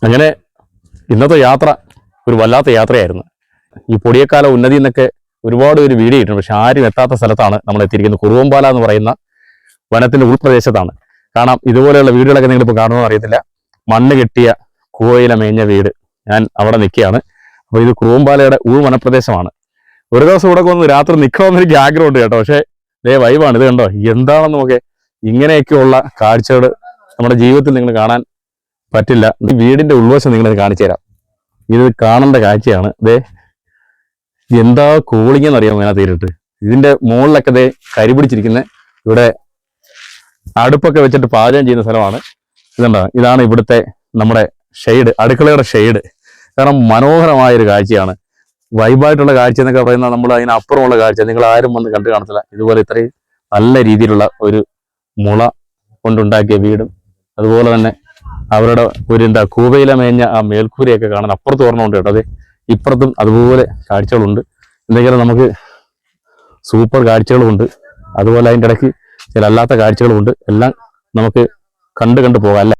അങ്ങനെ ഇന്നത്തെ യാത്ര ഒരു വല്ലാത്ത യാത്രയായിരുന്നു. ഈ പൊടിയക്കാല ഉന്നതി എന്നൊക്കെ ഒരുപാട് പേര് വീഡിയോ ഇട്ടിട്ടുണ്ട്. പക്ഷെ ആരും എത്താത്ത സ്ഥലത്താണ് നമ്മൾ എത്തിയിരിക്കുന്നത്. കുറുവമ്പാല എന്ന് പറയുന്ന വനത്തിന്റെ ഉൾപ്രദേശത്താണ്. കാണാം, ഇതുപോലെയുള്ള വീടുകളൊക്കെ നിങ്ങളിപ്പോൾ കാണുമെന്ന് അറിയത്തില്ല. മണ്ണ് കെട്ടിയ കൂവയില മേഞ്ഞ വീട്. ഞാൻ അവിടെ നിൽക്കുകയാണ്. അപ്പോൾ ഇത് കുറുവമ്പാലയുടെ ഉൾവനപ്രദേശമാണ്. ഒരു ദിവസം ഇവിടെ ഒന്ന് രാത്രി നിൽക്കണമെന്ന് എനിക്ക് ആഗ്രഹമുണ്ട് കേട്ടോ. പക്ഷേ വൈബാണ്. ഇത് കണ്ടോ, എന്താണെന്ന് നോക്കെ. ഇങ്ങനെയൊക്കെയുള്ള കാഴ്ചകൾ നമ്മുടെ ജീവിതത്തിൽ നിങ്ങൾ കാണാൻ പറ്റില്ല. ഈ വീടിന്റെ ഉൾവശം നിങ്ങളത് കാണിച്ചു തരാം. ഇത് കാണേണ്ട കാഴ്ചയാണ്. എന്താ കൂളിംഗ് എന്നറിയാമോ അതിനകത്ത് തീരിട്ട്. ഇതിന്റെ മുകളിലൊക്കെ കരി പിടിച്ചിരിക്കുന്ന ഇവിടെ അടുപ്പൊക്കെ വെച്ചിട്ട് പാചകം ചെയ്യുന്ന സ്ഥലമാണ്. ഇതുണ്ടോ, ഇതാണ് ഇവിടുത്തെ നമ്മുടെ ഷെയ്ഡ്, അടുക്കളയുടെ ഷെയ്ഡ്. കാരണം മനോഹരമായൊരു കാഴ്ചയാണ്. വൈബായിട്ടുള്ള കാഴ്ച എന്നൊക്കെ പറയുന്നത് നമ്മൾ അതിനപ്പുറമുള്ള കാഴ്ച നിങ്ങൾ ആരും വന്ന് കണ്ടു കാണത്തില്ല. ഇതുപോലെ ഇത്രയും നല്ല രീതിയിലുള്ള ഒരു മുള കൊണ്ടുണ്ടാക്കിയ വീടും അതുപോലെ തന്നെ അവരുടെ ഒരു കൂവയില മേഞ്ഞ ആ മേൽക്കൂരയൊക്കെ കാണാൻ അപ്പുറത്ത് ഓർമ്മയുണ്ട് കേട്ടോ. അതെ, ഇപ്പുറത്തും അതുപോലെ കാഴ്ചകളുണ്ട്. എന്തെങ്കിലും നമുക്ക് സൂപ്പർ കാഴ്ചകളുമുണ്ട്, അതുപോലെ അതിൻ്റെ ഇടയ്ക്ക് ചില അല്ലാത്ത കാഴ്ചകളുമുണ്ട്. എല്ലാം നമുക്ക് കണ്ടു പോകാം അല്ലേ.